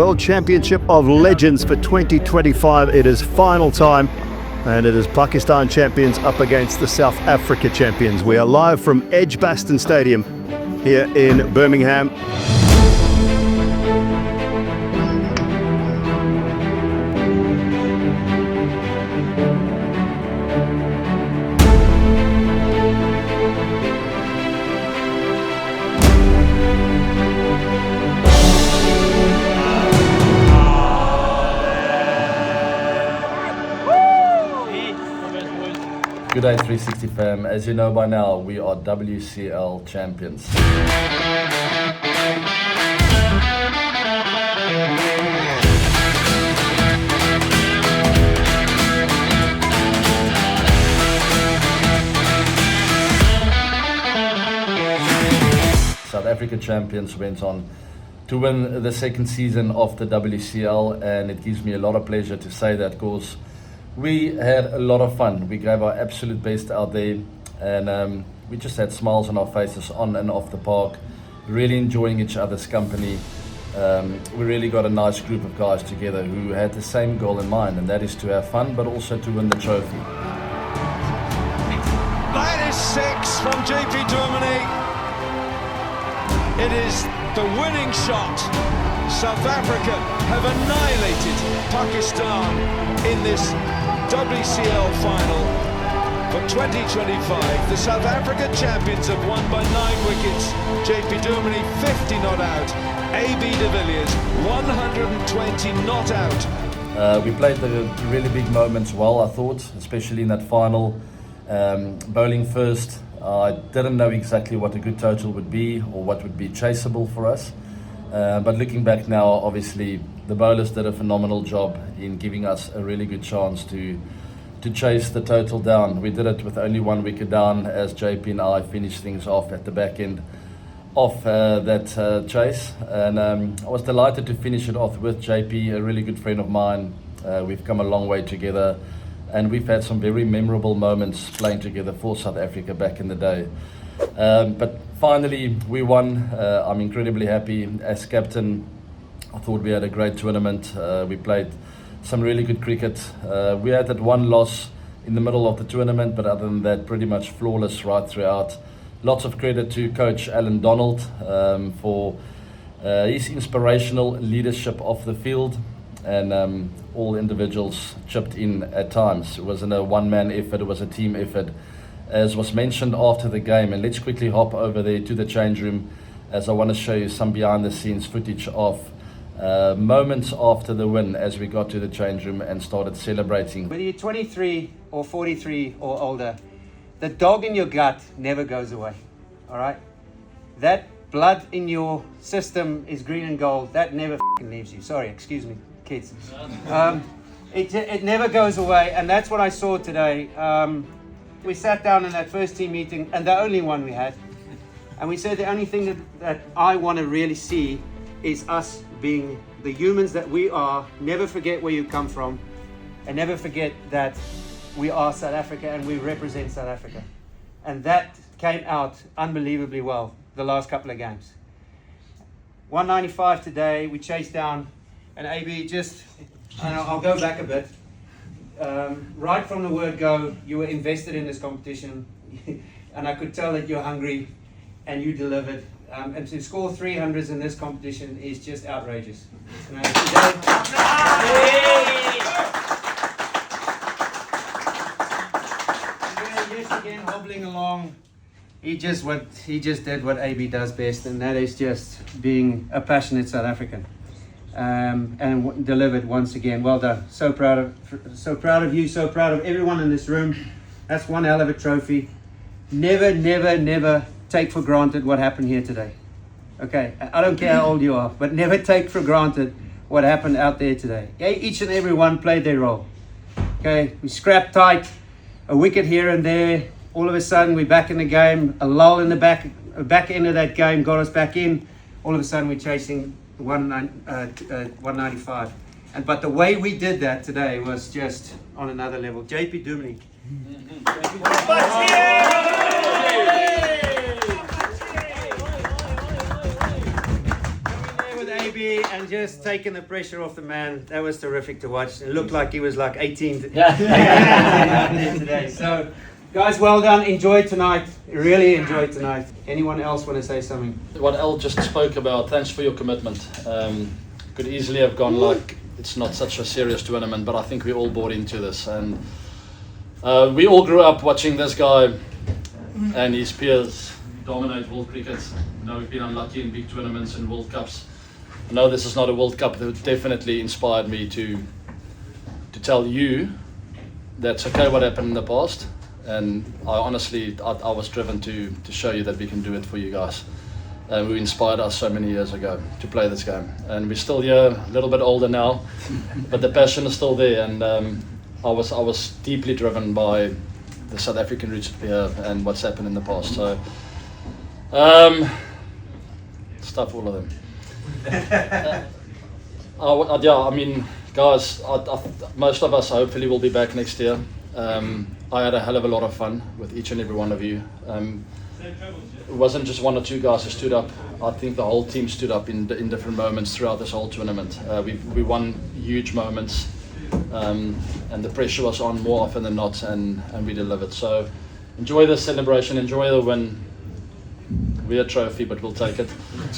World Championship of Legends for 2025. It is final time, and it is Pakistan champions up against the South Africa champions. We are live from Edgbaston Stadium here in Birmingham. Good day 360 fam, as you know by now, we are WCL champions. South Africa champions went on to win the second season of the WCL, and it gives me a lot of pleasure to say that, because we had a lot of fun. We gave our absolute best out there, and we just had smiles on our faces on and off the park, really enjoying each other's company. We really got a nice group of guys together who had the same goal in mind, and that is to have fun, but also to win the trophy. That is 6 from JP Germany. It is the winning shot. South Africa have annihilated Pakistan in this WCL final for 2025. The South Africa champions have won by 9 wickets. JP Germany 50 not out. AB de Villiers 120 not out. We played the really big moments well, I thought, especially in that final. Bowling first, I didn't know exactly what a good total would be or what would be chaseable for us. But looking back now, obviously, the bowlers did a phenomenal job in giving us a really good chance to chase the total down. We did it with only 1 wicket down, as JP and I finished things off at the back end of that chase. And I was delighted to finish it off with JP, a really good friend of mine. We've come a long way together, and we've had some very memorable moments playing together for South Africa back in the day. But finally, we won. I'm incredibly happy. As captain, I thought we had a great tournament. We played some really good cricket. We had that one loss in the middle of the tournament, but other than that, pretty much flawless right throughout. Lots of credit to Coach Alan Donald for his inspirational leadership off the field, and all individuals chipped in at times. It wasn't a one-man effort, it was a team effort, as was mentioned after the game. And let's quickly hop over there to the change room, as I want to show you some behind the scenes footage of moments after the win, as we got to the change room and started celebrating. Whether you're 23 or 43 or older, the dog in your gut never goes away, all right? That blood in your system is green and gold. That never leaves you. Sorry, excuse me, kids. It never goes away, and that's what I saw today. We sat down in that first team meeting, and the only one we had, and we said the only thing that I want to really see is us being the humans that we are. Never forget where you come from, and never forget that we are South Africa and we represent South Africa. And that came out unbelievably well the last couple of games. 195 today, we chased down, and AB, just, and I'll go back a bit. Right from the word go, you were invested in this competition, and I could tell that you're hungry, and you delivered. And to score 300s in this competition is just outrageous. You know, yes, again, hobbling along. He just did what AB does best, and that is just being a passionate South African. And delivered once again. Well done. So proud of you. So proud of everyone in this room. That's one hell of a trophy. Never, never, never take for granted what happened here today. Okay, I don't care how old you are, but never take for granted what happened out there today. Okay? Each and every one played their role. Okay, we scrapped tight, a wicket here and there. All of a sudden, we're back in the game. A lull in the back end of that game got us back in. All of a sudden, we're chasing 195. But the way we did that today was just on another level. JP Germany. AB and just taking the pressure off the man. That was terrific to watch. It looked like he was like 18 today. So, guys, well done. Enjoyed tonight. Really enjoyed tonight. Anyone else want to say something? What El just spoke about, thanks for your commitment. Could easily have gone like it's not such a serious tournament, but I think we all bought into this. And we all grew up watching this guy and his peers dominate world cricket. You know, we've been unlucky in big tournaments and World Cups. I know this is not a World Cup. That definitely inspired me to tell you that's okay what happened in the past. And I honestly, I was driven to show you that we can do it for you guys. And who inspired us so many years ago to play this game. And we're still here, a little bit older now, but the passion is still there. And I was deeply driven by the South African roots that we have and what's happened in the past. So, stuff all of them. Yeah, I mean, guys, most of us hopefully will be back next year. I had a hell of a lot of fun with each and every one of you. It wasn't just one or two guys who stood up. I think the whole team stood up in different moments throughout this whole tournament. We won huge moments, and the pressure was on more often than not, and we delivered. So enjoy the celebration, enjoy the win. We're a trophy, but we'll take it.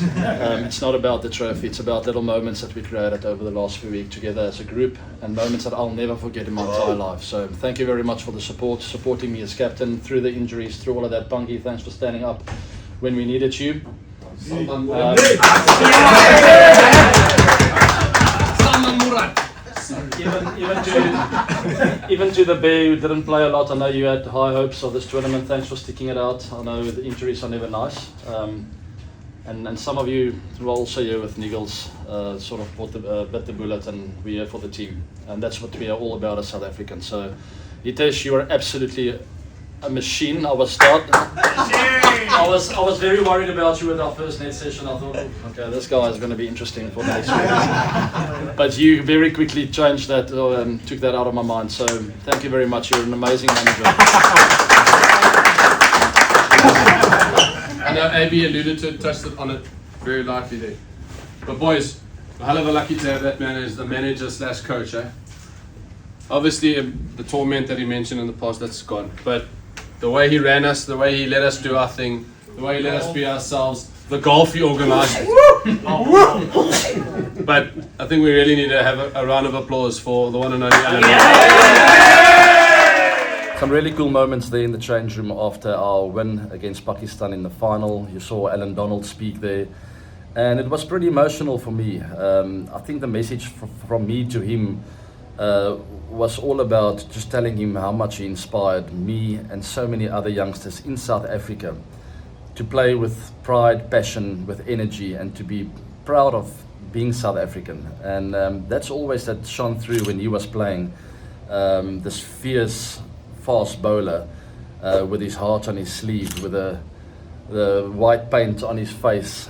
It's not about the trophy, it's about little moments that we created over the last few weeks together as a group, and moments that I'll never forget in my entire life. So thank you very much for the support, supporting me as captain through the injuries, through all of that. Bungie, thanks for standing up when we needed you. Even to the bear who didn't play a lot, I know you had high hopes of this tournament. Thanks for sticking it out. I know the injuries are never nice. And some of you were also here with Niggles, sort of bit the bullet, and we're here for the team. And that's what we are all about as South Africans. So, Hitesh, you are absolutely a machine. I was very worried about you with our first net session. I thought, okay, this guy is going to be interesting for the next week. But you very quickly changed that and took that out of my mind. So thank you very much. You're an amazing manager. I know AB alluded to it, touched on it very lightly there. But boys, a hell of a lucky to have that man as the manager / coach. Obviously, the torment that he mentioned in the past, that's gone. But the way he ran us, the way he let us do our thing, the way he let us be ourselves, the golf he organised. But I think we really need to have a round of applause for the one and only Alan. Some really cool moments there in the change room after our win against Pakistan in the final. You saw Alan Donald speak there, and it was pretty emotional for me. I think the message from me to him was all about just telling him how much he inspired me and so many other youngsters in South Africa to play with pride, passion, with energy, and to be proud of being South African. And that's always that shone through when he was playing, this fierce, fast bowler with his heart on his sleeve, with the white paint on his face,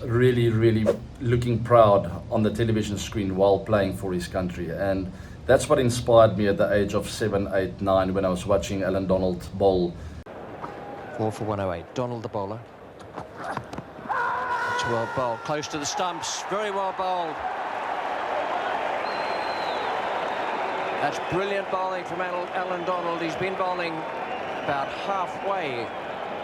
really, really looking proud on the television screen while playing for his country. And that's what inspired me at the age of 7, 8, 9 when I was watching Alan Donald bowl. 4 for 108. Donald the bowler. It's well bowled, close to the stumps. Very well bowled. That's brilliant bowling from Alan Donald. He's been bowling about halfway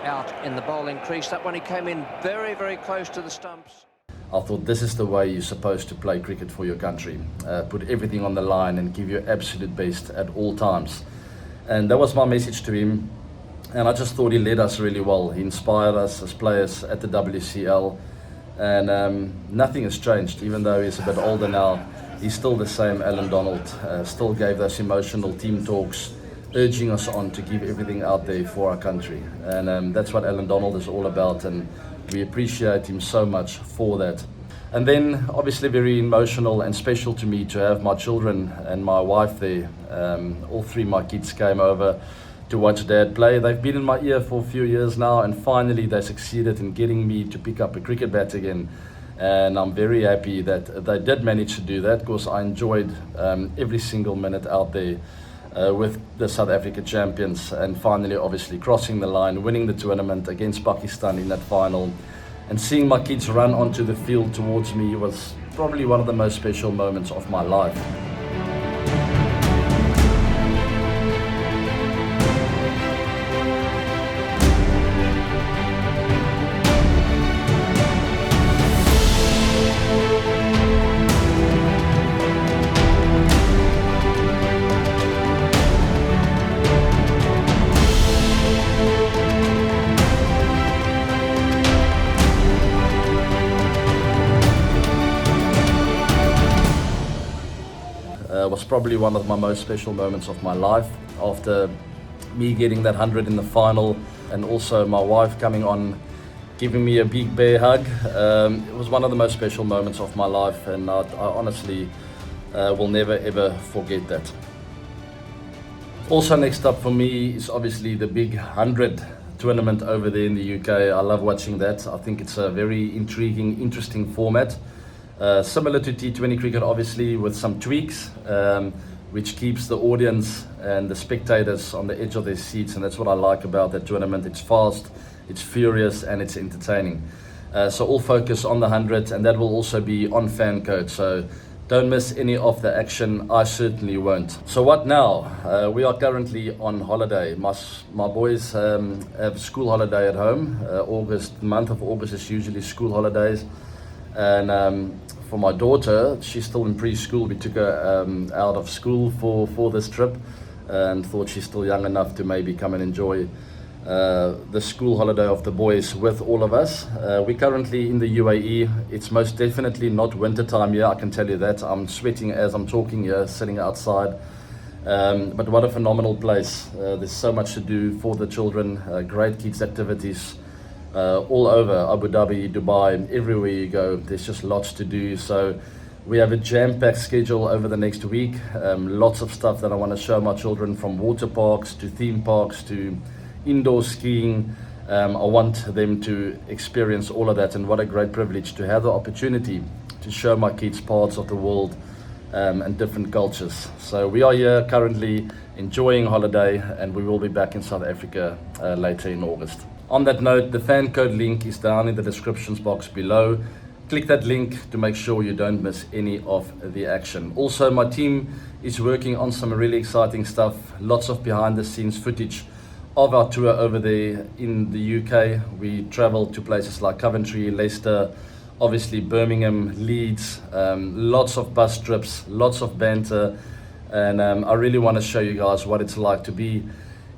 out in the bowling crease. That one he came in very, very close to the stumps. I thought this is the way you're supposed to play cricket for your country. Put everything on the line and give your absolute best at all times. And that was my message to him. And I just thought he led us really well. He inspired us as players at the WCL. And nothing has changed, even though he's a bit older now. He's still the same Alan Donald. Still gave those emotional team talks, urging us on to give everything out there for our country. And that's what Alan Donald is all about. And we appreciate him so much for that. And then obviously very emotional and special to me to have my children and my wife there. All three of my kids came over to watch Dad play. They've been in my ear for a few years now, and finally they succeeded in getting me to pick up a cricket bat again. And I'm very happy that they did manage to do that, because I enjoyed every single minute out there with the South Africa champions, and finally obviously crossing the line, winning the tournament against Pakistan in that final. and seeing my kids run onto the field towards me was probably one of the most special moments of my life. Was probably one of my most special moments of my life, after me getting that 100 in the final, and also my wife coming on giving me a big bear hug. It was one of the most special moments of my life, and I honestly will never ever forget that. Also next up for me is obviously the big 100 tournament over there in the UK. I love watching that. I think it's a very intriguing, interesting format. Similar to T20 cricket, obviously, with some tweaks, which keeps the audience and the spectators on the edge of their seats, and that's what I like about that tournament. It's fast, it's furious, and it's entertaining. So all focus on the 100, and that will also be on fan code, so don't miss any of the action. I certainly won't. So what now? We are currently on holiday. My boys have school holiday at home. The month of August is usually school holidays. And for my daughter, she's still in preschool. We took her out of school for this trip, and thought she's still young enough to maybe come and enjoy the school holiday of the boys with all of us. We're currently in the UAE. It's most definitely not winter time here, I can tell you that. I'm sweating as I'm talking here, sitting outside. But what a phenomenal place. There's so much to do for the children, great kids activities. All over Abu Dhabi, Dubai, everywhere you go, there's just lots to do. So we have a jam-packed schedule over the next week. Lots of stuff that I want to show my children, from water parks to theme parks to indoor skiing. I want them to experience all of that, and what a great privilege to have the opportunity to show my kids parts of the world and different cultures. So we are here currently enjoying holiday, and we will be back in South Africa later in August. On that note, the fan code link is down in the descriptions box below. Click that link to make sure you don't miss any of the action. Also, my team is working on some really exciting stuff, lots of behind the scenes footage of our tour over there in the UK. We traveled to places like Coventry, Leicester, obviously Birmingham, Leeds, lots of bus trips, lots of banter, and I really want to show you guys what it's like to be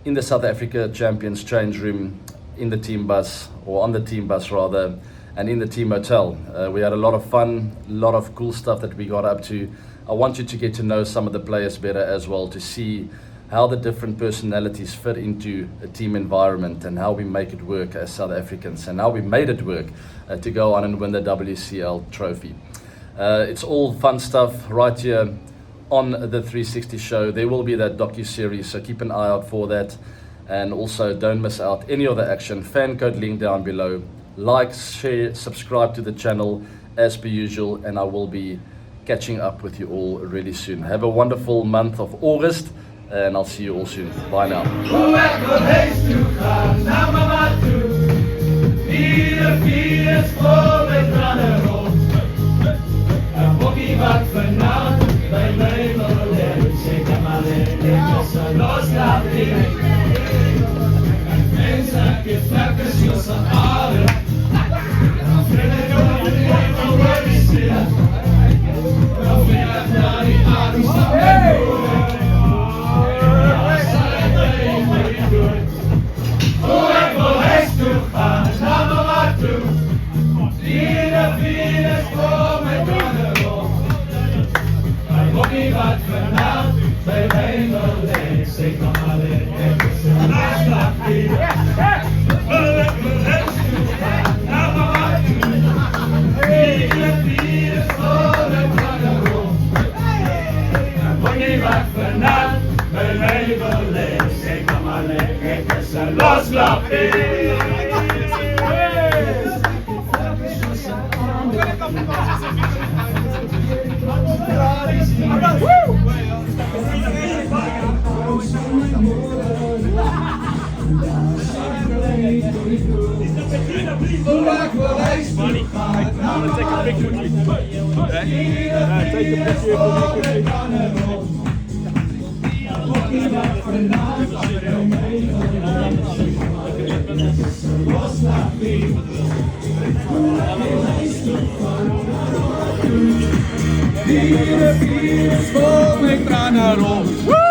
in the South Africa Champions change room, in the team bus, or on the team bus rather, and in the team hotel. We had a lot of fun, a lot of cool stuff that we got up to. I want you to get to know some of the players better as well, to see how the different personalities fit into a team environment, and how we make it work as South Africans, and how we made it work to go on and win the WCL trophy. It's all fun stuff right here on the 360 show. There will be that docu-series, so keep an eye out for that. And also, don't miss out any other action. Fan code link down below. Like, share, subscribe to the channel as per usual, and I will be catching up with you all really soon. Have a wonderful month of August, and I'll see you all soon. Bye now. Vida, vida. Funny. I want to take a picture with you. Okay? Take a picture with me. Vier, vier, vol met tranen rond.